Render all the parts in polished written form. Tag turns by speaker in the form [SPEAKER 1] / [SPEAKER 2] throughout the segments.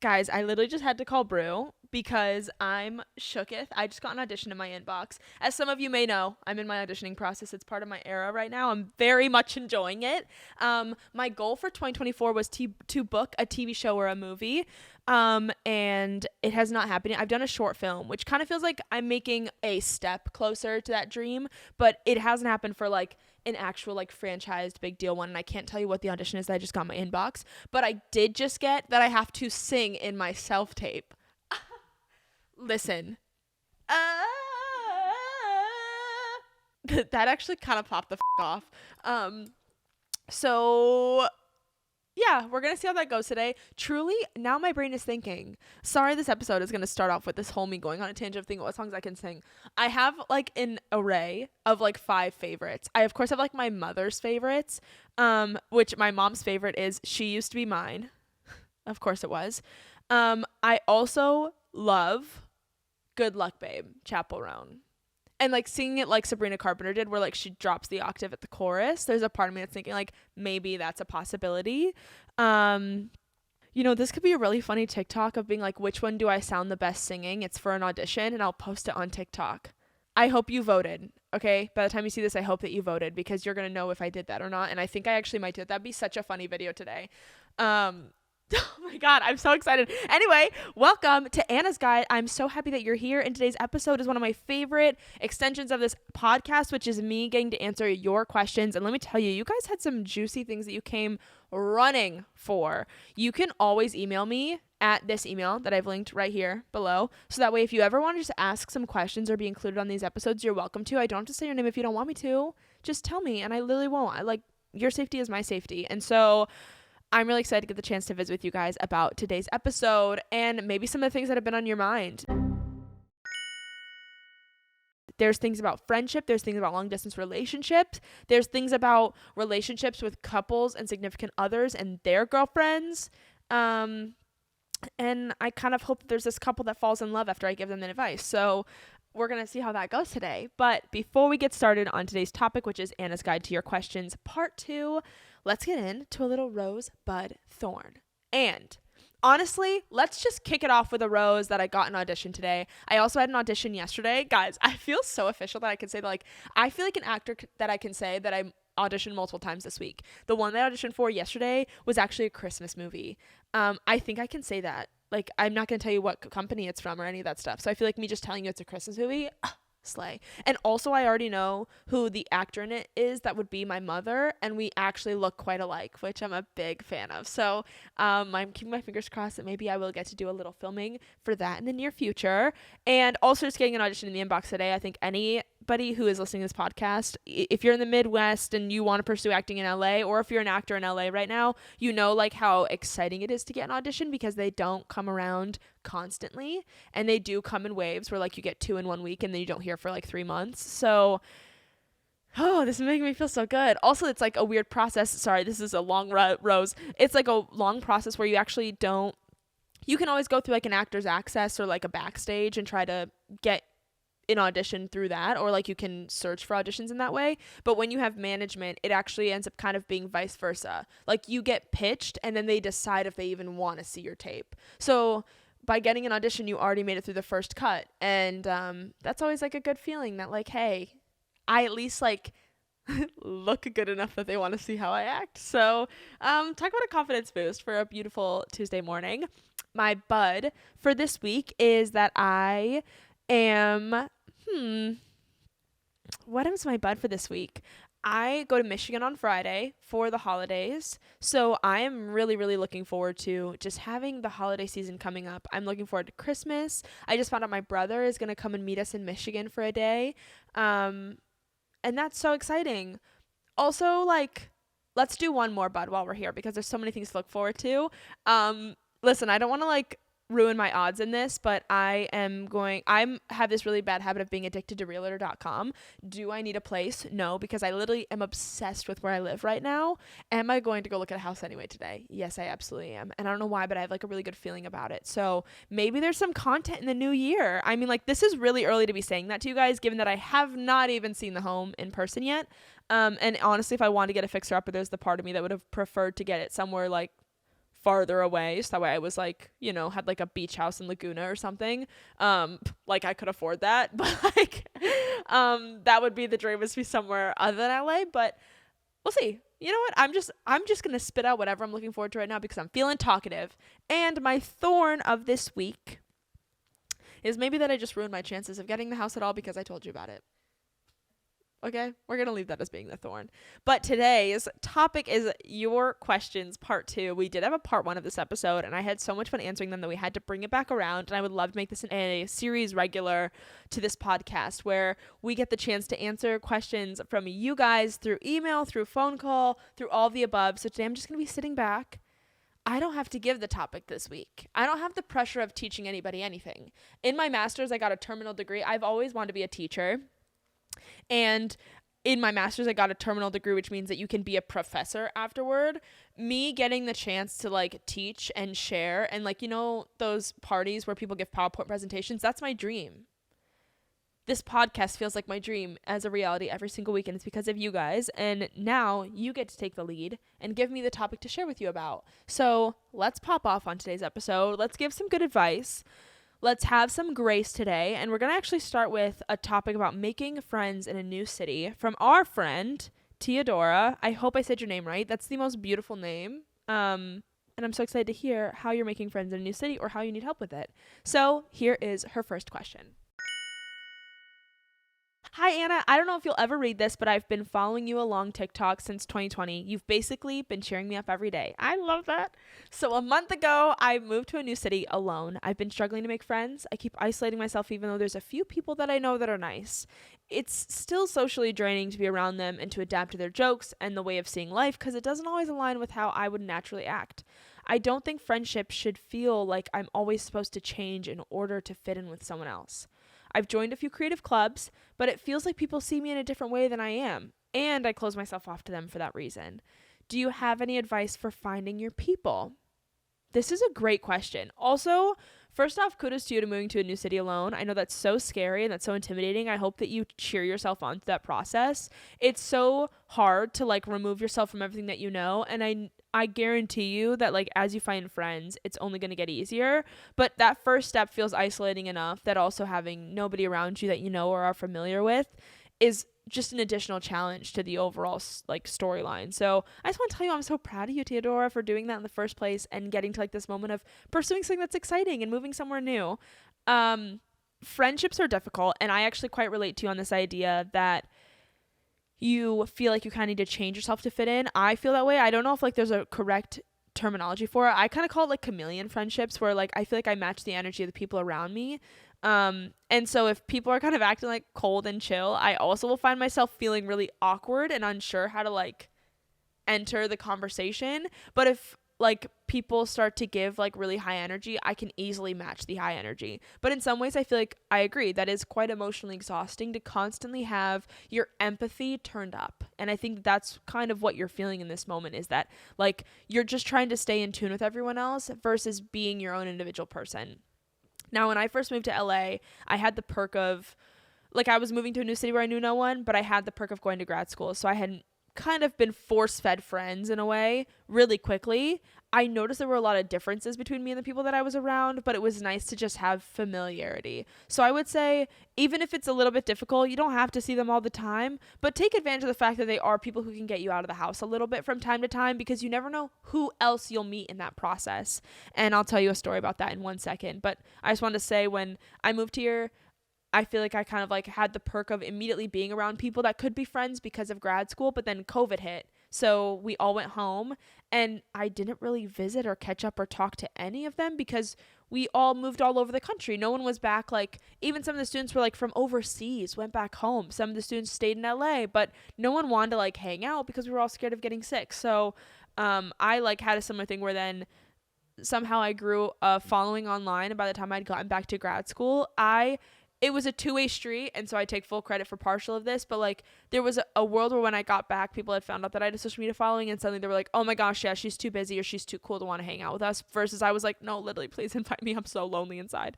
[SPEAKER 1] Guys, I literally just had to call Brew because I'm shooketh. I just got an audition in my inbox. As some of you may know, I'm in my auditioning process. It's part of my era right now. I'm very much enjoying it. My goal for 2024 was to book a TV show or a movie. And it has not happened. I've done a short film, which kind of feels like I'm making a step closer to that dream, but it hasn't happened for like an actual like franchised big deal one. And I can't tell you what the audition is that I just got in my inbox, but I did just get that I have to sing in my self-tape. Listen. That actually kind of popped the off. So yeah, we're going to see how that goes today. Truly, now my brain is thinking. Sorry, this episode is going to start off with this whole me going on a tangent of thinking what songs I can sing. I have like an array of like 5 favorites. I, of course, have like my mother's favorites, which my mom's favorite is She Used to Be Mine. Of course it was. I also love Good Luck Babe, Chappell Roan. And like singing it like Sabrina Carpenter did, where like she drops the octave at the chorus. There's a part of me that's thinking like maybe that's a possibility. This could be a really funny TikTok of being like, which one do I sound the best singing? It's for an audition, and I'll post it on TikTok. I hope you voted. Okay, by the time you see this, I hope that you voted, because you're gonna know if I did that or not. And I think I actually might do it. That'd be such a funny video today. Oh my God, I'm so excited. Anyway, welcome to Anna's Guide. I'm so happy that you're here. And today's episode is one of my favorite extensions of this podcast, which is me getting to answer your questions. And let me tell you, you guys had some juicy things that you came running for. You can always email me at this email that I've linked right here below. So that way, if you ever want to just ask some questions or be included on these episodes, you're welcome to. I don't have to say your name if you don't want me to. Just tell me, and I literally won't. Your safety is my safety. And so I'm really excited to get the chance to visit with you guys about today's episode and maybe some of the things that have been on your mind. There's things about friendship. There's things about long distance relationships. There's things about relationships with couples and significant others and their girlfriends. And I kind of hope that there's this couple that falls in love after I give them the advice. So we're going to see how that goes today. But before we get started on today's topic, which is Anna's Guide to Your Questions, part 2, let's get into a little rose, bud, thorn. And honestly, let's just kick it off with a rose that I got an audition today. I also had an audition yesterday. Guys, I feel so official that I can say that, I feel like an actor that I can say that I auditioned multiple times this week. The one that I auditioned for yesterday was actually a Christmas movie. I think I can say that. I'm not going to tell you what company it's from or any of that stuff. So I feel like me just telling you it's a Christmas movie, slay. And also, I already know who the actor in it is that would be my mother, and we actually look quite alike, which I'm a big fan of. So I'm keeping my fingers crossed that maybe I will get to do a little filming for that in the near future. And also just getting an audition in the inbox today. I think anybody who is listening to this podcast, if you're in the Midwest and you want to pursue acting in LA, or if you're an actor in LA right now, you know how exciting it is to get an audition, because they don't come around constantly, and they do come in waves where you get 2 in 1 week and then you don't hear for 3 months. So this is making me feel so good. Also, it's a weird process. Sorry, this is a long rose. It's a long process where you actually don't, you can always go through an actor's access or a backstage and try to get an audition through that, or you can search for auditions in that way. But when you have management, it actually ends up kind of being vice versa. You get pitched and then they decide if they even want to see your tape. So by getting an audition, you already made it through the first cut. And that's always a good feeling that hey, I at least look good enough that they want to see how I act. So talk about a confidence boost for a beautiful Tuesday morning. My bud for this week is that I am what is my bud for this week? I go to Michigan on Friday for the holidays. So I am really, really looking forward to just having the holiday season coming up. I'm looking forward to Christmas. I just found out my brother is going to come and meet us in Michigan for a day. And that's so exciting. Also, let's do one more bud while we're here, because there's so many things to look forward to. Listen, I don't want to ruin my odds in this, but I have this really bad habit of being addicted to realtor.com. Do I need a place? No, because I literally am obsessed with where I live right now. Am I going to go look at a house anyway today? Yes, I absolutely am. And I don't know why, but I have a really good feeling about it. So maybe there's some content in the new year. I mean, this is really early to be saying that to you guys, given that I have not even seen the home in person yet. And honestly, if I wanted to get a fixer upper, there's the part of me that would have preferred to get it somewhere farther away. So that way I was like, you know, had like a beach house in Laguna or something. Like I could afford that, but like, that would be the dream, is to be somewhere other than LA, but we'll see. You know what? I'm just going to spit out whatever I'm looking forward to right now because I'm feeling talkative. And my thorn of this week is maybe that I just ruined my chances of getting the house at all because I told you about it. Okay, we're going to leave that as being the thorn. But today's topic is your questions, part 2. We did have a part 1 of this episode, and I had so much fun answering them that we had to bring it back around. And I would love to make this a series regular to this podcast where we get the chance to answer questions from you guys through email, through phone call, through all the above. So today I'm just going to be sitting back. I don't have to give the topic this week. I don't have the pressure of teaching anybody anything. In my master's, I got a terminal degree. I've always wanted to be a teacher. And in my master's, I got a terminal degree, which means that you can be a professor afterward. Me getting the chance to like teach and share and like, you know, those parties where people give PowerPoint presentations, that's my dream. This podcast feels like my dream as a reality every single week, and it's because of you guys. And now you get to take the lead and give me the topic to share with you about. So let's pop off on today's episode. Let's give some good advice. Let's have some grace today, and we're going to actually start with a topic about making friends in a new city from our friend, Teodora. I hope I said your name right. That's the most beautiful name. And I'm so excited to hear how you're making friends in a new city or how you need help with it. So here is her first question. Hi, Anna. I don't know if you'll ever read this, but I've been following you along TikTok since 2020. You've basically been cheering me up every day. I love that. So a month ago, I moved to a new city alone. I've been struggling to make friends. I keep isolating myself even though there's a few people that I know that are nice. It's still socially draining to be around them and to adapt to their jokes and the way of seeing life because it doesn't always align with how I would naturally act. I don't think friendship should feel like I'm always supposed to change in order to fit in with someone else. I've joined a few creative clubs, but it feels like people see me in a different way than I am, and I close myself off to them for that reason. Do you have any advice for finding your people? This is a great question. Also, first off, kudos to you to moving to a new city alone. I know that's so scary and that's so intimidating. I hope that you cheer yourself on to that process. It's so hard to like remove yourself from everything that you know, and I guarantee you that like as you find friends, it's only going to get easier. But that first step feels isolating enough that also having nobody around you that you know or are familiar with is just an additional challenge to the overall like storyline. So I just want to tell you I'm so proud of you, Teodora, for doing that in the first place and getting to like this moment of pursuing something that's exciting and moving somewhere new. Friendships are difficult, and I actually quite relate to you on this idea that you feel like you kind of need to change yourself to fit in. I feel that way. I don't know if like there's a correct terminology for it. I kind of call it like chameleon friendships, where like I feel like I match the energy of the people around me. And so if people are kind of acting like cold and chill, I also will find myself feeling really awkward and unsure how to like enter the conversation. But if like people start to give like really high energy, I can easily match the high energy. But in some ways I feel like I agree that is quite emotionally exhausting to constantly have your empathy turned up. And I think that's kind of what you're feeling in this moment, is that like you're just trying to stay in tune with everyone else versus being your own individual person. Now, when I first moved to LA, I had the perk of, like, I was moving to a new city where I knew no one, but I had the perk of going to grad school. So I had kind of been force-fed friends in a way really quickly. I noticed there were a lot of differences between me and the people that I was around, but it was nice to just have familiarity. So I would say, even if it's a little bit difficult, you don't have to see them all the time, but take advantage of the fact that they are people who can get you out of the house a little bit from time to time, because you never know who else you'll meet in that process. And I'll tell you a story about that in 1 second. But I just wanted to say, when I moved here, I feel like I kind of like had the perk of immediately being around people that could be friends because of grad school, but then COVID hit. So we all went home, and I didn't really visit or catch up or talk to any of them because we all moved all over the country. No one was back. Like, even some of the students were like from overseas, went back home. Some of the students stayed in LA, but no one wanted to like hang out because we were all scared of getting sick. So I like had a similar thing where then somehow I grew a following online, and by the time I'd gotten back to grad school, it was a two-way street, and so I take full credit for partial of this, but like there was a world where when I got back, people had found out that I had a social media following, and suddenly they were like, oh my gosh, yeah, she's too busy or she's too cool to want to hang out with us, versus I was like, no, literally, please invite me, I'm so lonely inside.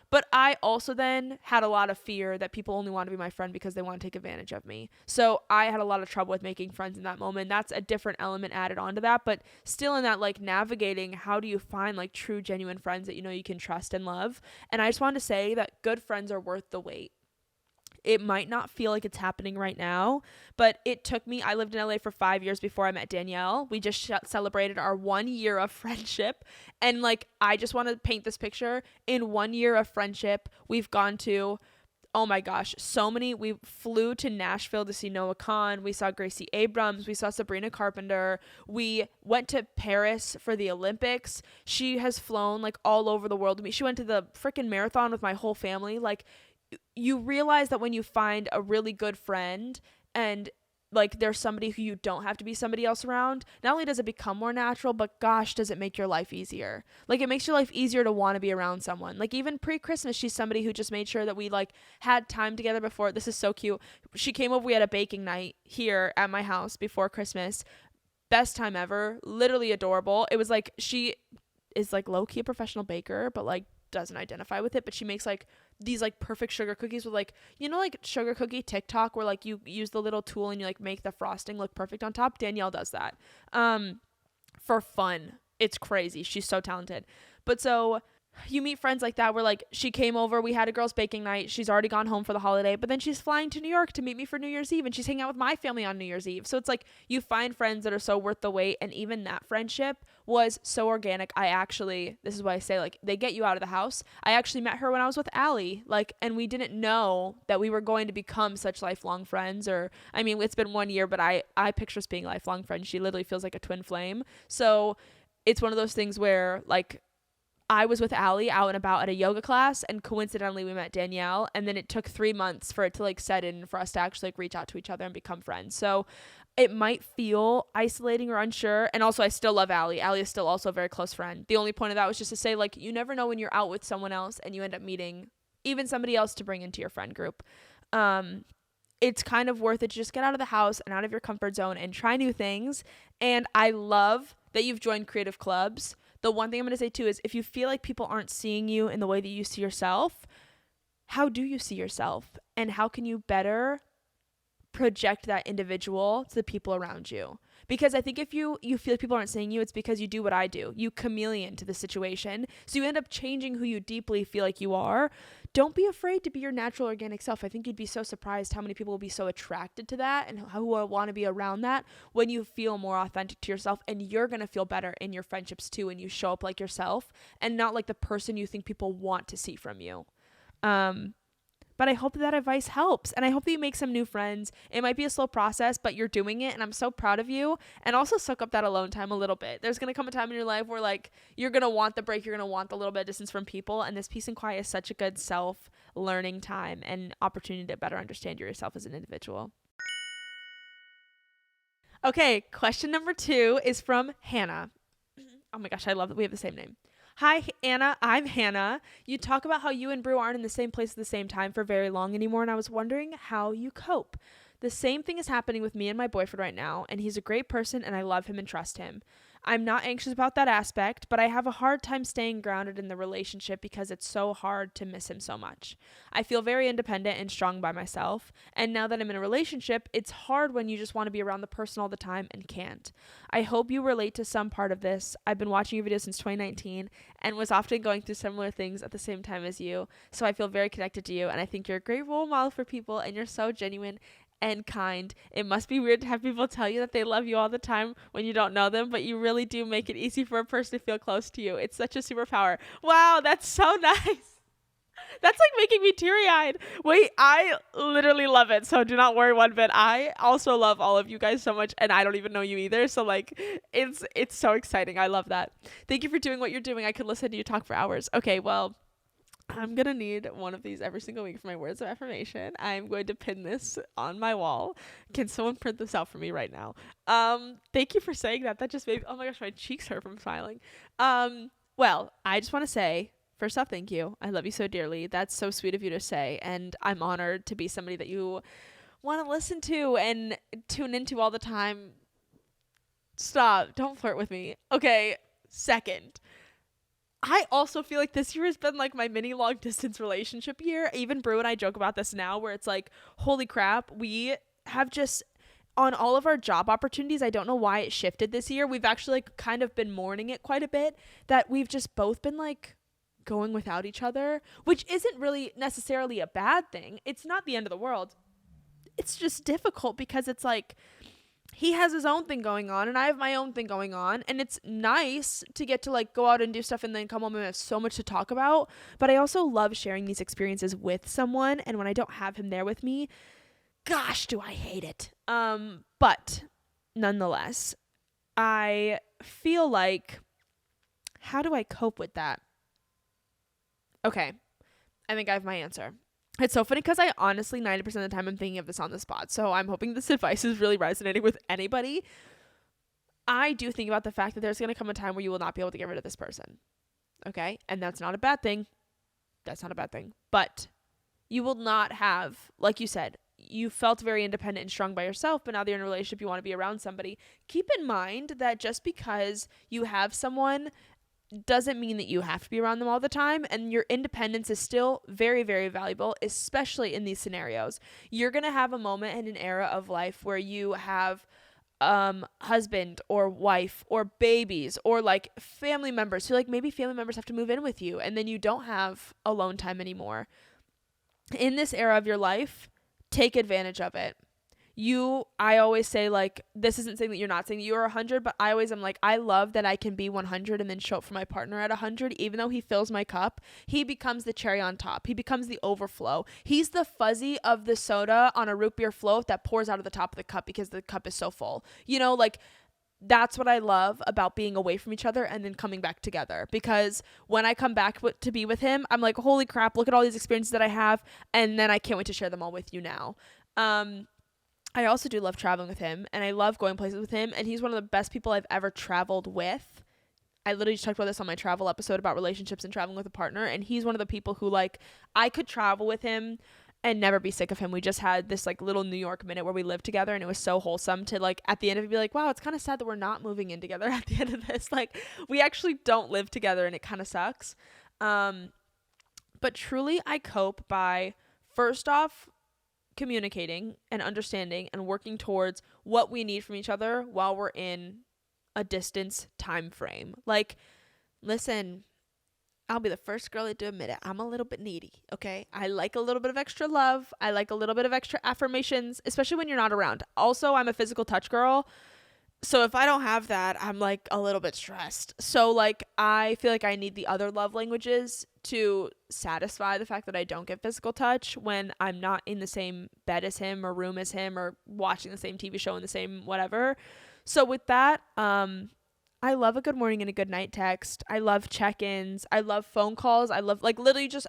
[SPEAKER 1] But I also then had a lot of fear that people only want to be my friend because they want to take advantage of me. So I had a lot of trouble with making friends in that moment. That's a different element added onto that, but still in that like navigating, how do you find like true genuine friends that you know you can trust and love? And I just wanted to say that good friends are worth the wait. It might not feel like it's happening right now, but it took me, I lived in LA for 5 years before I met Danielle. We just celebrated our 1 year of friendship. And like, I just want to paint this picture. In 1 year of friendship, we've gone to, oh my gosh, so many. We flew to Nashville to see Noah Kahn. We saw Gracie Abrams. We saw Sabrina Carpenter. We went to Paris for the Olympics. She has flown like all over the world with me. She went to the freaking marathon with my whole family. Like, you realize that when you find a really good friend and like there's somebody who you don't have to be somebody else around, not only does it become more natural, but gosh, does it make your life easier. Like, it makes your life easier to want to be around someone. Like, even pre-Christmas, she's somebody who just made sure that we like had time together before. This is so cute. She came over, we had a baking night here at my house before Christmas. Best time ever. Literally adorable. It was like, she is like low-key a professional baker, but like doesn't identify with it, but she makes like these like perfect sugar cookies with like, you know, like sugar cookie TikTok where like you use the little tool and you like make the frosting look perfect on top. Danielle does that for fun. It's crazy. She's so talented. But so you meet friends like that where like she came over, we had a girls baking night, she's already gone home for the holiday, but then she's flying to New York to meet me for New Year's Eve, and she's hanging out with my family on New Year's Eve. So it's like you find friends that are so worth the wait. And even that friendship was so organic. I actually, this is why I say like they get you out of the house. I actually met her when I was with Allie, like, and we didn't know that we were going to become such lifelong friends. Or I mean, it's been 1 year, but I picture us being lifelong friends. She literally feels like a twin flame. So it's one of those things where like I was with Allie out and about at a yoga class, and coincidentally we met Danielle, and then it took 3 months for it to like set in for us to actually like reach out to each other and become friends. So it might feel isolating or unsure. And also I still love Allie. Allie is still also a very close friend. The only point of that was just to say like, you never know when you're out with someone else and you end up meeting even somebody else to bring into your friend group. It's kind of worth it to just get out of the house and out of your comfort zone and try new things. And I love that you've joined creative clubs. The one thing I'm going to say too is if you feel like people aren't seeing you in the way that you see yourself, how do you see yourself? And how can you better project that individual to the people around you? Because I think if you feel like people aren't seeing you, it's because you do what I do. You chameleon to the situation. So you end up changing who you deeply feel like you are. Don't be afraid to be your natural organic self. I think you'd be so surprised how many people will be so attracted to that and who will want to be around that when you feel more authentic to yourself. And you're going to feel better in your friendships too when you show up like yourself and not like the person you think people want to see from you. But I hope that advice helps, and I hope that you make some new friends. It might be a slow process, but you're doing it, and I'm so proud of you. And also soak up that alone time a little bit. There's going to come a time in your life where like you're going to want the break, you're going to want the little bit of distance from people, and this peace and quiet is such a good self-learning time and opportunity to better understand yourself as an individual. Okay, question number 2 is from Hannah. Oh my gosh, I love that we have the same name. Hi, Anna. I'm Hannah. You talk about how you and Brew aren't in the same place at the same time for very long anymore, and I was wondering how you cope. The same thing is happening with me and my boyfriend right now, and he's a great person, and I love him and trust him. I'm not anxious about that aspect, but I have a hard time staying grounded in the relationship because it's so hard to miss him so much. I feel very independent and strong by myself, and now that I'm in a relationship, it's hard when you just want to be around the person all the time and can't. I hope you relate to some part of this. I've been watching your videos since 2019 and was often going through similar things at the same time as you, so I feel very connected to you, and I think you're a great role model for people, and you're so genuine and kind. It must be weird to have people tell you that they love you all the time when you don't know them, but you really do make it easy for a person to feel close to you. It's such a superpower. Wow, that's so nice. That's like making me teary-eyed. Wait, I literally love it, so do not worry one bit. I also love all of you guys so much, and I don't even know you either, so like it's so exciting. I love that. Thank you for doing what you're doing. I could listen to you talk for hours. Okay, well, I'm going to need one of these every single week for my words of affirmation. I'm going to pin this on my wall. Can someone print this out for me right now? Thank you for saying that. That just made, oh my gosh, my cheeks hurt from smiling. Well, I just want to say, first off, thank you. I love you so dearly. That's so sweet of you to say. And I'm honored to be somebody that you want to listen to and tune into all the time. Stop. Don't flirt with me. Okay. Second, I also feel like this year has been like my mini long distance relationship year. Even Brew and I joke about this now, where it's like, holy crap, we have just, on all of our job opportunities, I don't know why it shifted this year. We've actually like kind of been mourning it quite a bit, that we've just both been like going without each other, which isn't really necessarily a bad thing. It's not the end of the world. It's just difficult because it's like, he has his own thing going on and I have my own thing going on, and it's nice to get to like go out and do stuff and then come home and have so much to talk about. But I also love sharing these experiences with someone, and when I don't have him there with me, gosh, do I hate it. But nonetheless, I feel like, how do I cope with that? Okay, I think I have my answer. It's so funny because I honestly 90% of the time I'm thinking of this on the spot. So I'm hoping this advice is really resonating with anybody. I do think about the fact that there's going to come a time where you will not be able to get rid of this person. Okay? And that's not a bad thing. That's not a bad thing. But you will not have, like you said, you felt very independent and strong by yourself, but now that you're in a relationship, you want to be around somebody. Keep in mind that just because you have someone doesn't mean that you have to be around them all the time, and your independence is still very, very valuable, especially in these scenarios. You're going to have a moment in an era of life where you have husband or wife or babies or like family members. So like maybe family members have to move in with you, and then you don't have alone time anymore. In this era of your life, take advantage of it. I always say, like, this isn't saying that you're not saying that you are 100, but I always am like, I love that I can be 100 and then show up for my partner at 100. Even though he fills my cup, he becomes the cherry on top. He becomes the overflow. He's the fuzzy of the soda on a root beer float that pours out of the top of the cup because the cup is so full. You know, like, that's what I love about being away from each other and then coming back together. Because when I come back to be with him, I'm like, holy crap, look at all these experiences that I have. And then I can't wait to share them all with you now. I also do love traveling with him, and I love going places with him, and he's one of the best people I've ever traveled with. I literally just talked about this on my travel episode about relationships and traveling with a partner, and he's one of the people who, like, I could travel with him and never be sick of him. We just had this, like, little New York minute where we lived together, and it was so wholesome to, like, at the end of it be like, wow, it's kind of sad that we're not moving in together at the end of this. Like, we actually don't live together, and it kind of sucks. But truly, I cope by, first off, communicating and understanding and working towards what we need from each other while we're in a distance time frame. Like, listen, I'll be the first girl to admit it. I'm a little bit needy, okay? I like a little bit of extra love. I like a little bit of extra affirmations, especially when you're not around. Also, I'm a physical touch girl. So if I don't have that, I'm like a little bit stressed. So like I feel like I need the other love languages to satisfy the fact that I don't get physical touch when I'm not in the same bed as him or room as him or watching the same TV show in the same whatever. So with that, I love a good morning and a good night text. I love check-ins. I love phone calls. I love like literally just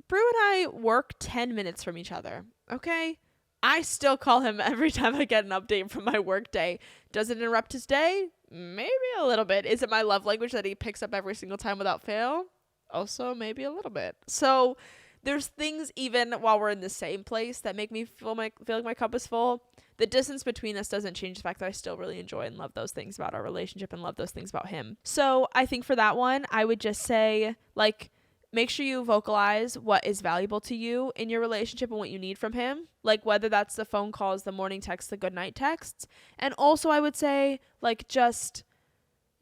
[SPEAKER 1] Brew and I work 10 minutes from each other. Okay? I still call him every time I get an update from my work day. Does it interrupt his day? Maybe a little bit. Is it my love language that he picks up every single time without fail? Also, maybe a little bit. So there's things even while we're in the same place that make me feel like my cup is full. The distance between us doesn't change the fact that I still really enjoy and love those things about our relationship and love those things about him. So I think for that one, I would just say, like, make sure you vocalize what is valuable to you in your relationship and what you need from him. Like, whether that's the phone calls, the morning texts, the good night texts. And also I would say, like, just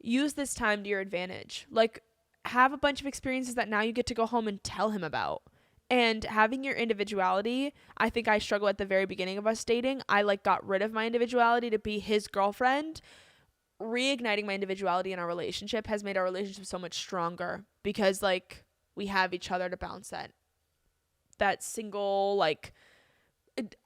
[SPEAKER 1] use this time to your advantage. Like, have a bunch of experiences that now you get to go home and tell him about. And having your individuality, I think I struggled at the very beginning of us dating. I, like, got rid of my individuality to be his girlfriend. Reigniting my individuality in our relationship has made our relationship so much stronger because, like, we have each other to bounce that single, like,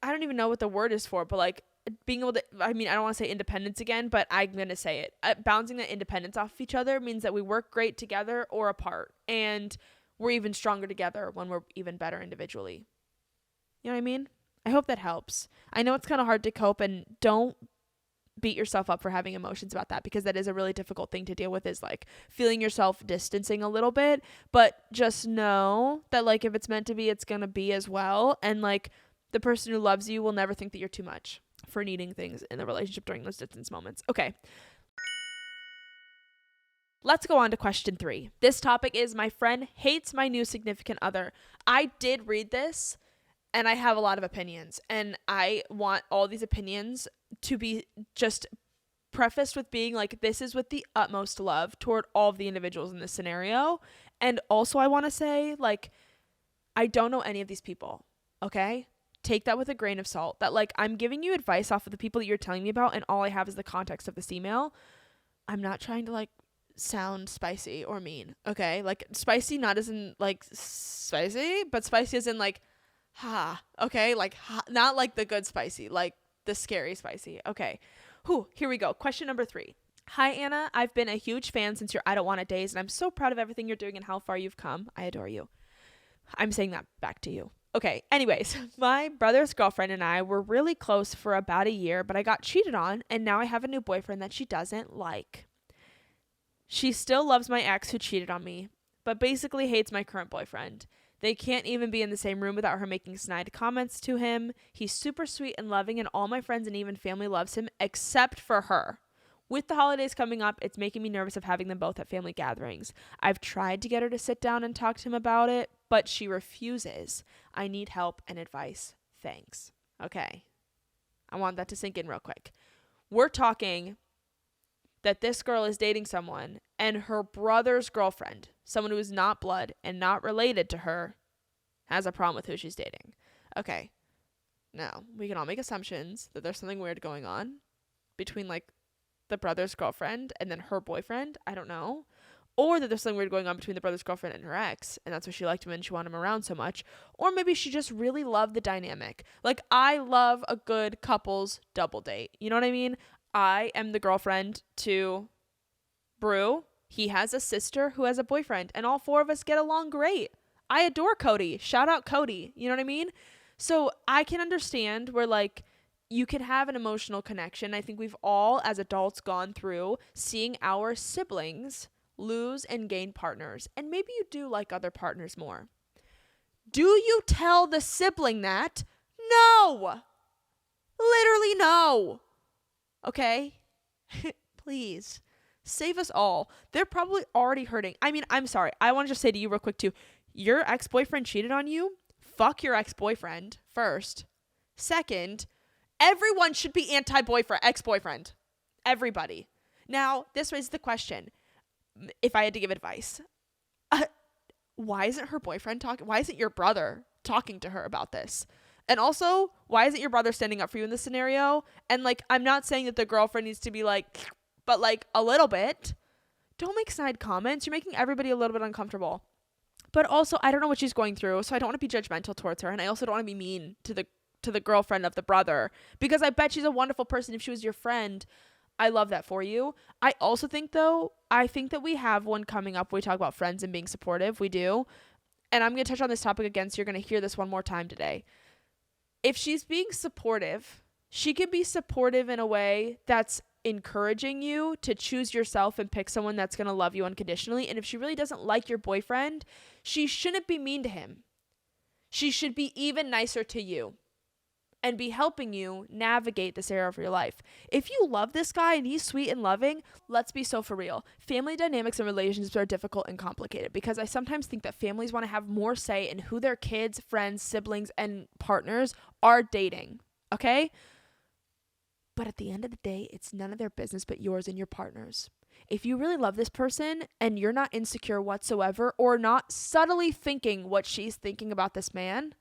[SPEAKER 1] I don't even know what the word is for, but like being able to, I mean, I don't want to say independence again, but I'm going to say it. Bouncing that independence off of each other means that we work great together or apart, and we're even stronger together when we're even better individually. You know what I mean? I hope that helps. I know it's kind of hard to cope, and don't beat yourself up for having emotions about that, because that is a really difficult thing to deal with, is like feeling yourself distancing a little bit. But just know that, like, if it's meant to be, it's gonna be as well. And like, the person who loves you will never think that you're too much for needing things in the relationship during those distance moments. Okay, Let's go on to question 3. This topic is my friend hates my new significant other. I did read this and I have a lot of opinions, and I want all these opinions to be just prefaced with being like, this is with the utmost love toward all of the individuals in this scenario. And also I want to say, like, I don't know any of these people, okay? Take that with a grain of salt. That, like, I'm giving you advice off of the people that you're telling me about, and all I have is the context of this email. I'm not trying to, like, sound spicy or mean, okay? Like, spicy not as in, like, spicy, but spicy as in, like, okay? Like, not like the good spicy, like the scary spicy, okay? Here we go. Question number 3. Hi, Anna. I've been a huge fan since your I Don't Want It days, and I'm so proud of everything you're doing and how far you've come. I adore you. I'm saying that back to you. Okay, anyways, my brother's girlfriend and I were really close for about a year, but I got cheated on, and now I have a new boyfriend that she doesn't like. She still loves my ex who cheated on me, but basically hates my current boyfriend. They can't even be in the same room without her making snide comments to him. He's super sweet and loving, and all my friends and even family loves him, except for her. With the holidays coming up, it's making me nervous of having them both at family gatherings. I've tried to get her to sit down and talk to him about it, but she refuses. I need help and advice. Thanks. Okay. I want that to sink in real quick. We're talking that this girl is dating someone, and her brother's girlfriend, someone who is not blood and not related to her, has a problem with who she's dating. Okay. Now, we can all make assumptions that there's something weird going on between, like, the brother's girlfriend and then her boyfriend. I don't know. Or that there's something weird going on between the brother's girlfriend and her ex, and that's why she liked him and she wanted him around so much. Or maybe she just really loved the dynamic. Like, I love a good couples double date. You know what I mean? I am the girlfriend to Brew. He has a sister who has a boyfriend, and all 4 of us get along great. I adore Cody. Shout out Cody. You know what I mean? So I can understand where, like, you can have an emotional connection. I think we've all, as adults, gone through seeing our siblings lose and gain partners. And maybe you do like other partners more. Do you tell the sibling that? No! Literally no! Okay? Please. Save us all. They're probably already hurting. I mean, I'm sorry. I want to just say to you real quick too. Your ex-boyfriend cheated on you? Fuck your ex-boyfriend, first. Second, everyone should be ex-boyfriend. Everybody. Now, this raises the question. If I had to give advice, why isn't her boyfriend talking? Why isn't your brother talking to her about this? And also, why isn't your brother standing up for you in this scenario? And, like, I'm not saying that the girlfriend needs to be like, but, like, a little bit. Don't make snide comments. You're making everybody a little bit uncomfortable. But also, I don't know what she's going through, so I don't want to be judgmental towards her. And I also don't want to be mean to the girlfriend of the brother, because I bet she's a wonderful person. If she was your friend, I love that for you. I also think, though, that we have one coming up. We talk about friends and being supportive. We do. And I'm going to touch on this topic again, so you're going to hear this one more time today. If she's being supportive, she can be supportive in a way that's encouraging you to choose yourself and pick someone that's going to love you unconditionally. And if she really doesn't like your boyfriend, she shouldn't be mean to him. She should be even nicer to you and be helping you navigate this era of your life. If you love this guy and he's sweet and loving, let's be so for real. Family dynamics and relationships are difficult and complicated, because I sometimes think that families want to have more say in who their kids, friends, siblings, and partners are dating. Okay? But at the end of the day, it's none of their business but yours and your partner's. If you really love this person and you're not insecure whatsoever, or not subtly thinking what she's thinking about this man,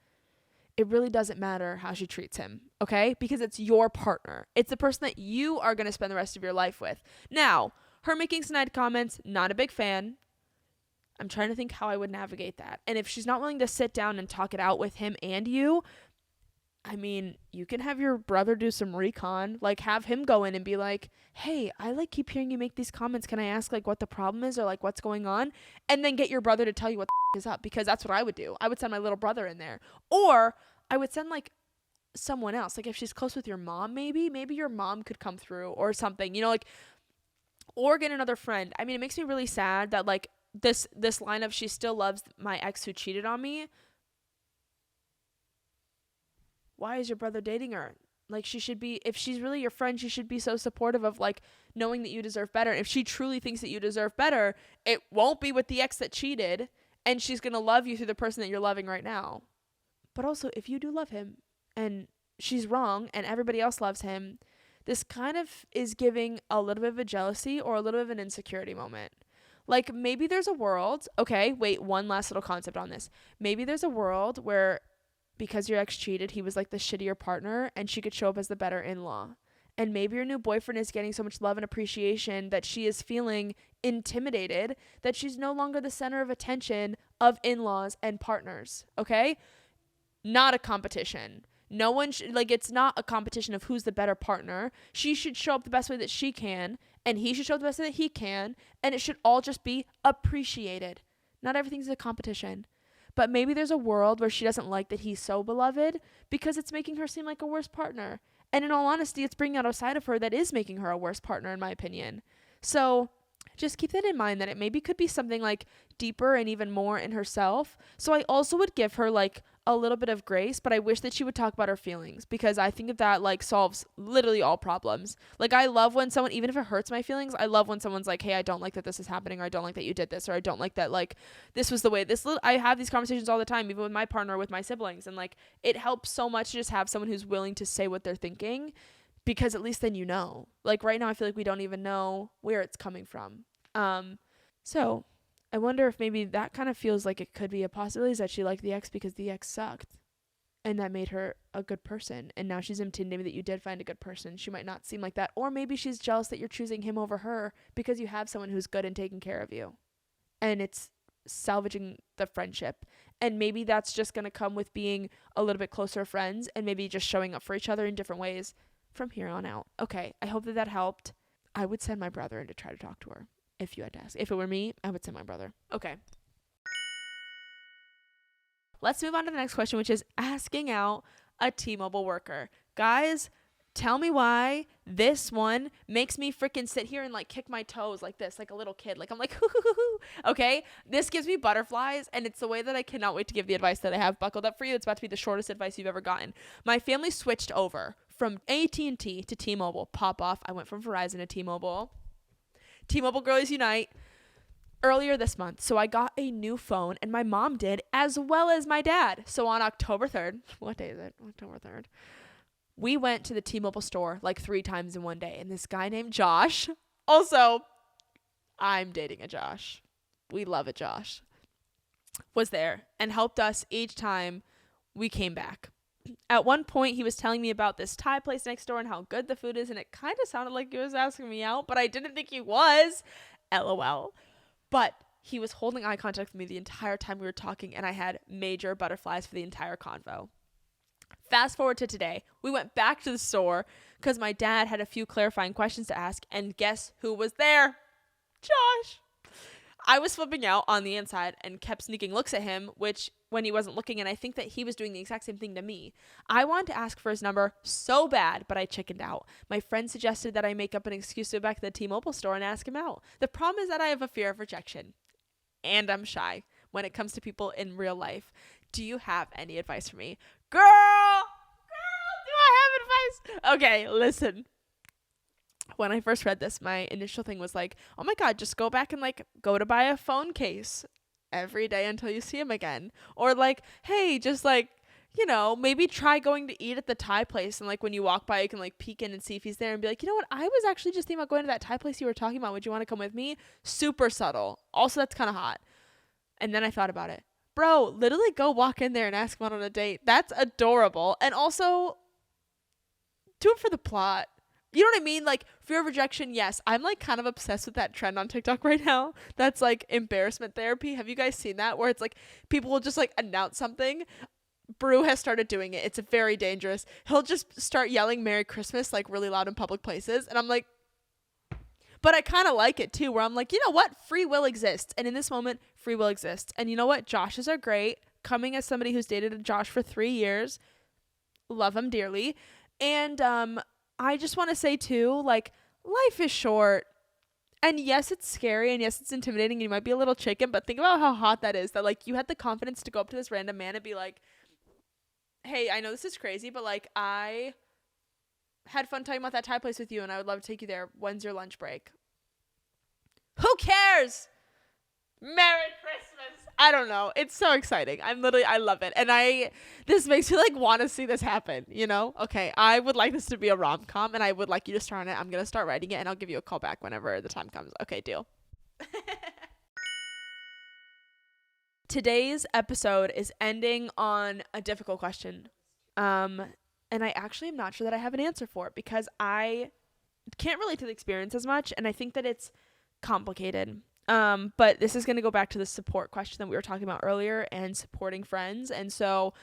[SPEAKER 1] it really doesn't matter how she treats him, okay? Because it's your partner. It's the person that you are going to spend the rest of your life with. Now, her making snide comments, not a big fan. I'm trying to think how I would navigate that. And if she's not willing to sit down and talk it out with him and you, I mean, you can have your brother do some recon, like have him go in and be like, hey, I like keep hearing you make these comments. Can I ask like what the problem is or like what's going on? And then get your brother to tell you what the is up, because that's what I would do. I would send my little brother in there, or I would send like someone else. Like if she's close with your mom, maybe your mom could come through or something, you know, like, or get another friend. I mean, it makes me really sad that like this line of she still loves my ex who cheated on me. Why is your brother dating her? Like, she should be, if she's really your friend, she should be so supportive of like knowing that you deserve better. And if she truly thinks that you deserve better, it won't be with the ex that cheated, and she's going to love you through the person that you're loving right now. But also, if you do love him and she's wrong and everybody else loves him, this kind of is giving a little bit of a jealousy or a little bit of an insecurity moment. Like, maybe there's a world, okay, wait, one last little concept on this. Maybe there's a world where because your ex cheated, he was like the shittier partner and she could show up as the better in-law. And maybe your new boyfriend is getting so much love and appreciation that she is feeling intimidated that she's no longer the center of attention of in-laws and partners, okay? Not a competition. No one like, it's not a competition of who's the better partner. She should show up the best way that she can, and he should show up the best way that he can, and it should all just be appreciated. Not everything's a competition. But maybe there's a world where she doesn't like that he's so beloved because it's making her seem like a worse partner. And in all honesty, it's bringing out a side of her that is making her a worse partner, in my opinion. So just keep that in mind, that it maybe could be something like deeper and even more in herself. So I also would give her like a little bit of grace, but I wish that she would talk about her feelings, because I think that like solves literally all problems. Like, I love when someone, even if it hurts my feelings, I love when someone's like, hey, I don't like that this is happening, or I don't like that you did this, or I don't like that like this was the way this I have these conversations all the time, even with my partner, with my siblings, and like it helps so much to just have someone who's willing to say what they're thinking, because at least then you know. Like right now I feel like we don't even know where it's coming from. So I wonder if maybe that kind of feels like it could be a possibility, is that she liked the ex because the ex sucked and that made her a good person, and now she's intimidated that you did find a good person. She might not seem like that, or maybe she's jealous that you're choosing him over her because you have someone who's good and taking care of you, and it's salvaging the friendship. And maybe that's just going to come with being a little bit closer friends and maybe just showing up for each other in different ways from here on out. Okay, I hope that helped. I would send my brother in to try to talk to her. If you had to ask. If it were me, I would send my brother. Okay. Let's move on to the next question, which is asking out a T-Mobile worker. Guys, tell me why this one makes me freaking sit here and like kick my toes like this, like a little kid. Like I'm like, hoo. Okay? This gives me butterflies, and it's the way that I cannot wait to give the advice that I have buckled up for you. It's about to be the shortest advice you've ever gotten. My family switched over from AT&T to T-Mobile. Pop off. I went from Verizon to T-Mobile. T-Mobile Girlies Unite earlier this month. So I got a new phone, and my mom did, as well as my dad. So on October 3rd, what day is it? October 3rd. We went to the T-Mobile store like 3 times in one day. And this guy named Josh, also, I'm dating a Josh. We love a Josh. Was there and helped us each time we came back. At one point, he was telling me about this Thai place next door and how good the food is, and it kind of sounded like he was asking me out, but I didn't think he was. LOL. But he was holding eye contact with me the entire time we were talking, and I had major butterflies for the entire convo. Fast forward to today. We went back to the store because my dad had a few clarifying questions to ask, and guess who was there? Josh. I was flipping out on the inside and kept sneaking looks at him, which when he wasn't looking, and I think that he was doing the exact same thing to me. I wanted to ask for his number so bad, but I chickened out. My friend suggested that I make up an excuse to go back to the T-Mobile store and ask him out. The problem is that I have a fear of rejection, and I'm shy when it comes to people in real life. Do you have any advice for me? Girl, do I have advice? Okay, listen. When I first read this, my initial thing was like, oh my God, just go back and like go to buy a phone case every day until you see him again. Or like, hey, just like, you know, maybe try going to eat at the Thai place, and like when you walk by, you can like peek in and see if he's there and be like, you know what, I was actually just thinking about going to that Thai place you were talking about. Would you want to come with me? Super subtle. Also, that's kind of hot. And then I thought about it. Bro, literally go walk in there and ask him out on a date. That's adorable. And also, do it for the plot. You know what I mean? Like, fear of rejection, yes. I'm, like, kind of obsessed with that trend on TikTok right now. That's, like, embarrassment therapy. Have you guys seen that? Where it's, like, people will just, like, announce something. Brew has started doing it. It's very dangerous. He'll just start yelling Merry Christmas, like, really loud in public places. And I'm like, but I kind of like it, too, where I'm like, you know what? Free will exists. And in this moment, free will exists. And you know what? Joshes are great. Coming as somebody who's dated a Josh for 3 years. Love him dearly. And, I just want to say too, like, life is short, and yes, it's scary, and yes, it's intimidating, and you might be a little chicken, but think about how hot that is, that like you had the confidence to go up to this random man and be like, hey, I know this is crazy, but like I had fun talking about that Thai place with you, and I would love to take you there. When's your lunch break? Who cares? Merry Christmas. I don't know. It's so exciting. I love it. And this makes me like want to see this happen, you know? Okay, I would like this to be a rom-com, and I would like you to star on it. I'm going to start writing it, and I'll give you a call back whenever the time comes. Okay, deal. Today's episode is ending on a difficult question. And I actually am not sure that I have an answer for it because I can't relate to the experience as much, and I think that it's complicated. But this is going to go back to the support question that we were talking about earlier and supporting friends. And so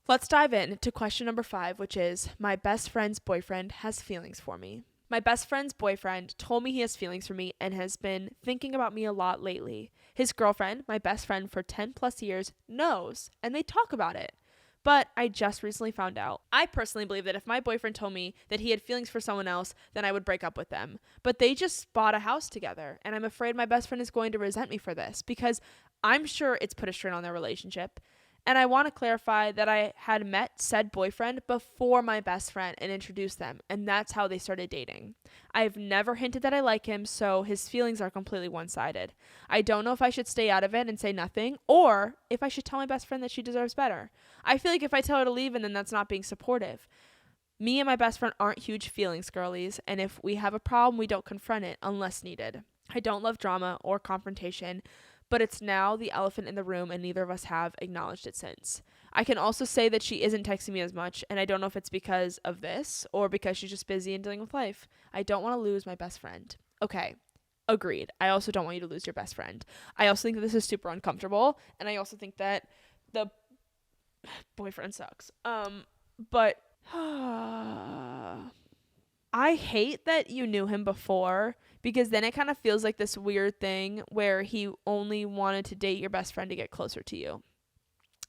[SPEAKER 1] let's dive into question number 5, which is my best friend's boyfriend has feelings for me. My best friend's boyfriend told me he has feelings for me and has been thinking about me a lot lately. His girlfriend, my best friend for 10 plus years, knows, and they talk about it. But I just recently found out. I personally believe that if my boyfriend told me that he had feelings for someone else, then I would break up with them. But they just bought a house together, and I'm afraid my best friend is going to resent me for this because I'm sure it's put a strain on their relationship. And I want to clarify that I had met said boyfriend before my best friend and introduced them, and that's how they started dating. I've never hinted that I like him, so his feelings are completely one-sided. I don't know if I should stay out of it and say nothing, or if I should tell my best friend that she deserves better. I feel like if I tell her to leave, and then that's not being supportive. Me and my best friend aren't huge feelings girlies, and if we have a problem, we don't confront it unless needed. I don't love drama or confrontation, but it's now the elephant in the room, and neither of us have acknowledged it since. I can also say that she isn't texting me as much, and I don't know if it's because of this or because she's just busy and dealing with life. I don't want to lose my best friend. Okay, agreed. I also don't want you to lose your best friend. I also think that this is super uncomfortable, and I also think that the boyfriend sucks. But I hate that you knew him before, because then it kind of feels like this weird thing where he only wanted to date your best friend to get closer to you.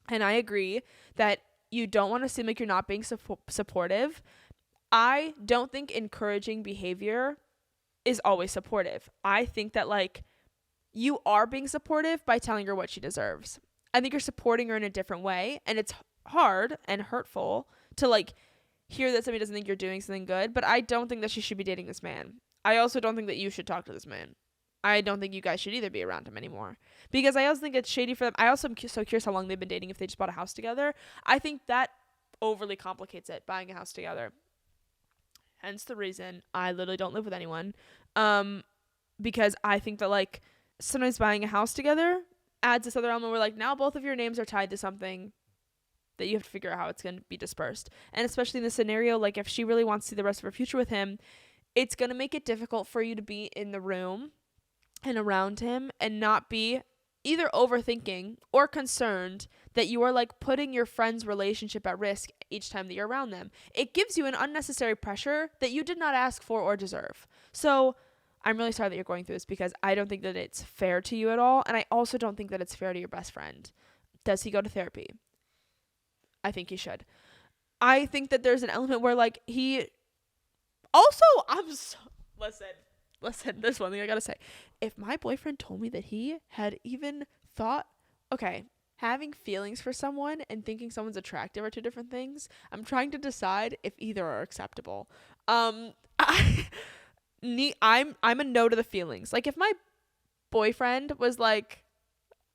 [SPEAKER 1] And I agree that you don't want to seem like you're not being supportive. I don't think encouraging behavior is always supportive. I think that like you are being supportive by telling her what she deserves. I think you're supporting her in a different way, and it's hard and hurtful to like hear that somebody doesn't think you're doing something good, but I don't think that she should be dating this man. I also don't think that you should talk to this man. I don't think you guys should either be around him anymore, because I also think it's shady for them. I also am so curious how long they've been dating if they just bought a house together. I think that overly complicates it, buying a house together. Hence the reason I literally don't live with anyone, because I think that like sometimes buying a house together adds this other element where like now both of your names are tied to something that you have to figure out how it's going to be dispersed. And especially in this scenario, like if she really wants to see the rest of her future with him, it's going to make it difficult for you to be in the room and around him and not be either overthinking or concerned that you are like putting your friend's relationship at risk each time that you're around them. It gives you an unnecessary pressure that you did not ask for or deserve. So I'm really sorry that you're going through this, because I don't think that it's fair to you at all. And I also don't think that it's fair to your best friend. Does he go to therapy? I think he should. I think that there's an element where like he also, listen, there's one thing I gotta say. If my boyfriend told me that he had even thought, okay, having feelings for someone and thinking someone's attractive are two different things. I'm trying to decide if either are acceptable. I'm a no to the feelings. Like if my boyfriend was like,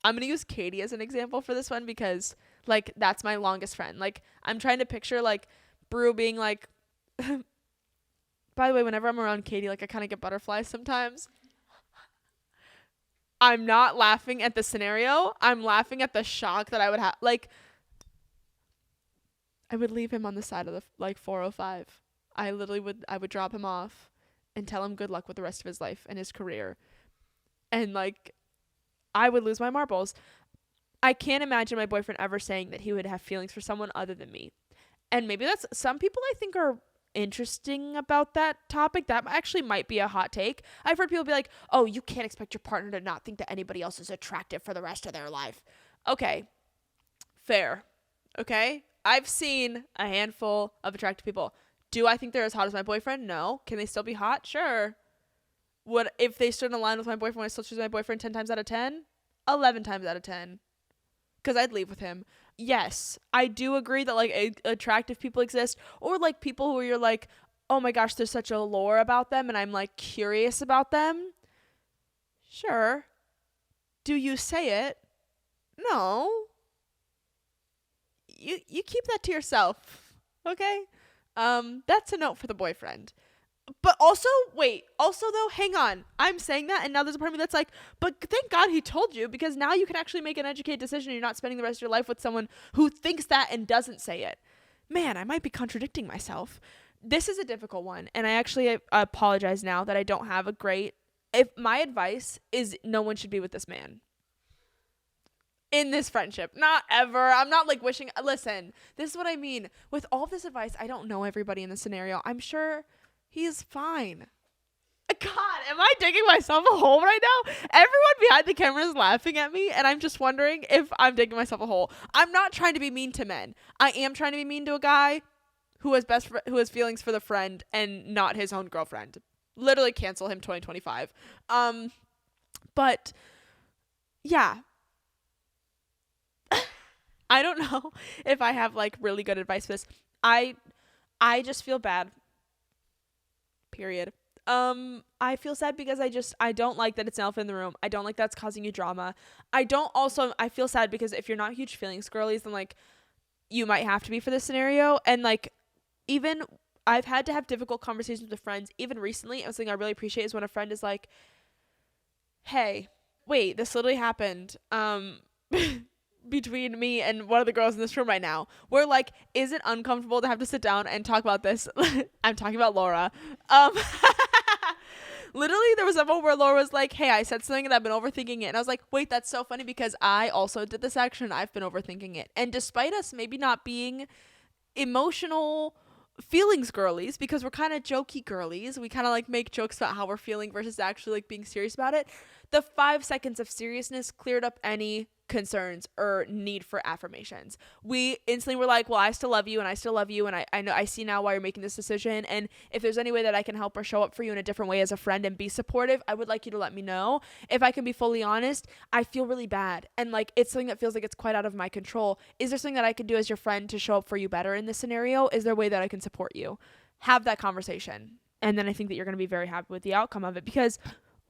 [SPEAKER 1] I'm gonna use Katie as an example for this one, because like that's my longest friend. Like I'm trying to picture like Brew being like, by the way, whenever I'm around Katie, like I kind of get butterflies sometimes. I'm not laughing at the scenario. I'm laughing at the shock that I would have. Like, I would leave him on the side of the, like, 405. I would drop him off and tell him good luck with the rest of his life and his career. And, like, I would lose my marbles. I can't imagine my boyfriend ever saying that he would have feelings for someone other than me. And maybe that's, some people I think are interesting about that topic. That actually might be a hot take. I've heard people be like, oh, you can't expect your partner to not think that anybody else is attractive for the rest of their life. Okay, fair. Okay, I've seen a handful of attractive people. Do I think they're as hot as my boyfriend? No. Can they still be hot? Sure. What if they stood in a line with my boyfriend? Would I still choose my boyfriend 10 times out of 10? 11 times out of 10. Because I'd leave with him. Yes, I do agree that like attractive people exist, or like people who you're like, oh my gosh, there's such a lore about them and I'm like curious about them. Sure. Do you say it? No. You keep that to yourself. Okay? That's a note for the boyfriend. But also, though, hang on. I'm saying that, and now there's a part of me that's like, but thank God he told you, because now you can actually make an educated decision. You're not spending the rest of your life with someone who thinks that and doesn't say it. Man, I might be contradicting myself. This is a difficult one, and I actually apologize now that I don't have a great... If my advice is no one should be with this man in this friendship. Not ever. I'm not like wishing... Listen, this is what I mean. With all of this advice, I don't know everybody in this scenario. I'm sure... He's fine. God, am I digging myself a hole right now? Everyone behind the camera is laughing at me, and I'm just wondering if I'm digging myself a hole. I'm not trying to be mean to men. I am trying to be mean to a guy who has feelings for the friend and not his own girlfriend. Literally cancel him 2025. But yeah. I don't know if I have like really good advice for this. I just feel bad. Period. I feel sad because I don't like that it's an elephant in the room. I don't like that's causing you drama. I feel sad because if you're not huge feelings girlies, then like you might have to be for this scenario. And like, even I've had to have difficult conversations with friends, even recently. And something I really appreciate is when a friend is like, hey, wait, this literally happened. Between me and one of the girls in this room right now. We're like, is it uncomfortable to have to sit down and talk about this? I'm talking about Laura. Literally, there was a moment where Laura was like, hey, I said something and I've been overthinking it. And I was like, wait, that's so funny because I also did this action. I've been overthinking it. And despite us maybe not being emotional feelings girlies, because we're kind of jokey girlies, we kind of like make jokes about how we're feeling versus actually like being serious about it. The 5 seconds of seriousness cleared up any concerns or need for affirmations. We instantly were like, well, I still love you and I still love you, and I know I see now why you're making this decision, and if there's any way that I can help or show up for you in a different way as a friend and be supportive, I would like you to let me know. If I can be fully honest, I feel really bad, and like it's something that feels like it's quite out of my control. Is there something that I can do as your friend to show up for you better in this scenario? Is there a way that I can support you? Have that conversation, and then I think that you're going to be very happy with the outcome of it. Because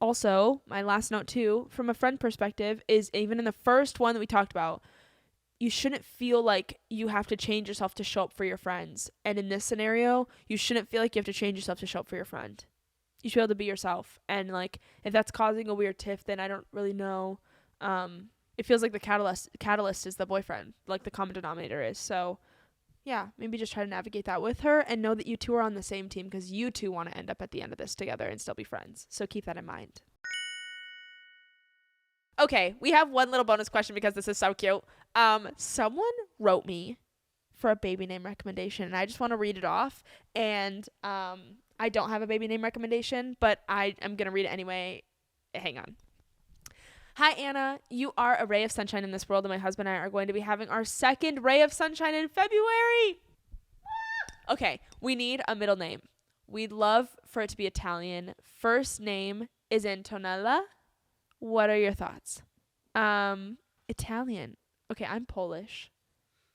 [SPEAKER 1] also, my last note too, from a friend perspective, is even in the first one that we talked about, you shouldn't feel like you have to change yourself to show up for your friends. And in this scenario, you shouldn't feel like you have to change yourself to show up for your friend. You should be able to be yourself. And like, if that's causing a weird tiff, then I don't really know. It feels like the catalyst is the boyfriend, like the common denominator is. So yeah, maybe just try to navigate that with her and know that you two are on the same team, because you two want to end up at the end of this together and still be friends. So keep that in mind. Okay, we have one little bonus question because this is so cute. Someone wrote me for a baby name recommendation, and I just want to read it off. And I don't have a baby name recommendation, but I am going to read it anyway. Hang on. Hi, Anna. You are a ray of sunshine in this world, and my husband and I are going to be having our second ray of sunshine in February. Okay, we need a middle name. We'd love for it to be Italian. First name is Antonella. What are your thoughts? Italian. Okay, I'm Polish,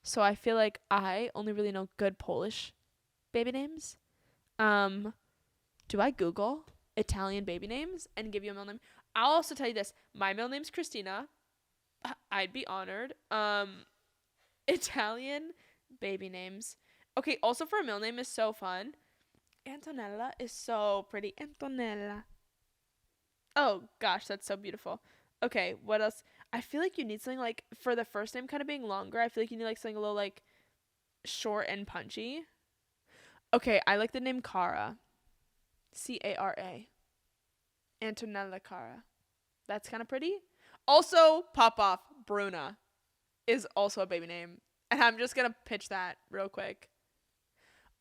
[SPEAKER 1] so I feel like I only really know good Polish baby names. Do I Google Italian baby names and give you a middle name? I'll also tell you this. My middle name's Christina. I'd be honored. Italian baby names. Okay, also for a middle name is so fun. Antonella is so pretty. Antonella. Oh, gosh, that's so beautiful. Okay, what else? I feel like you need something like, for the first name kind of being longer, I feel like you need like something a little like short and punchy. Okay, I like the name Cara. Cara. Antonella Cara. That's kind of pretty. Also, pop off, Bruna is also a baby name. And I'm just going to pitch that real quick.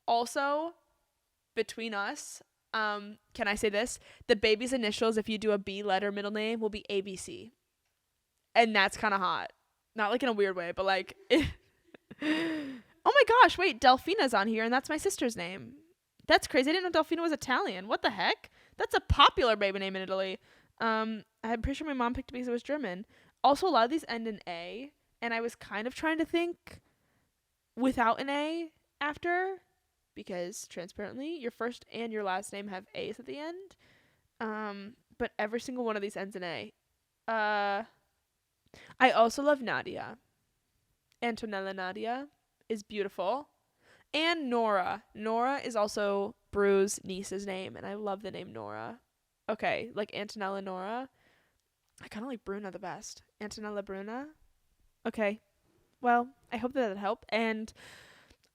[SPEAKER 1] Also, between us, can I say this? The baby's initials, if you do a B letter middle name, will be ABC. And that's kind of hot. Not like in a weird way, but like... Oh my gosh, wait, Delfina's on here, and that's my sister's name. That's crazy. I didn't know Delfina was Italian. What the heck? That's a popular baby name in Italy. I'm pretty sure my mom picked it because it was German. Also, a lot of these end in A, and I was kind of trying to think without an A after. because transparently your first and your last name have A's at the end. But every single one of these ends in A. I also love Nadia. Antonella Nadia is beautiful. And Nora. Nora is also Bru's niece's name, and I love the name Nora. Okay, like Antonella Nora. I kind of like Bruna the best. Antonella Bruna. Okay. Well, I hope that helped. And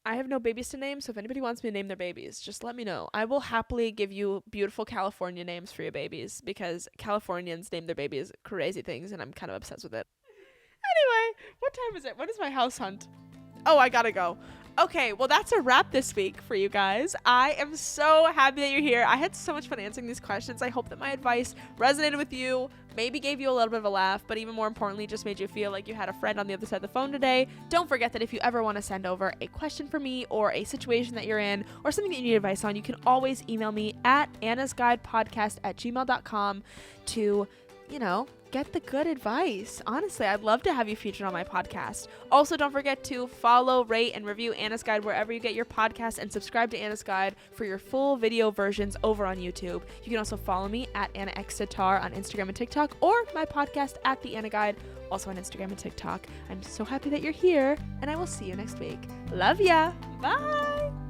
[SPEAKER 1] I have no babies to name, so if anybody wants me to name their babies, just let me know. I will happily give you beautiful California names for your babies, because Californians name their babies crazy things, and I'm kind of obsessed with it. Anyway, what time is it? When is my house hunt? Oh, I gotta go. Okay, well, that's a wrap this week for you guys. I am so happy that you're here. I had so much fun answering these questions. I hope that my advice resonated with you, maybe gave you a little bit of a laugh, but even more importantly, just made you feel like you had a friend on the other side of the phone today. Don't forget that if you ever want to send over a question for me, or a situation that you're in, or something that you need advice on, you can always email me at annasguidepodcast@gmail.com to, get the good advice. Honestly, I'd love to have you featured on my podcast. Also, don't forget to follow, rate, and review Anna's Guide wherever you get your podcasts, and subscribe to Anna's Guide for your full video versions over on YouTube. You can also follow me at AnnaXTatar on Instagram and TikTok, or my podcast at The Anna Guide, also on Instagram and TikTok. I'm so happy that you're here, and I will see you next week. Love ya. Bye.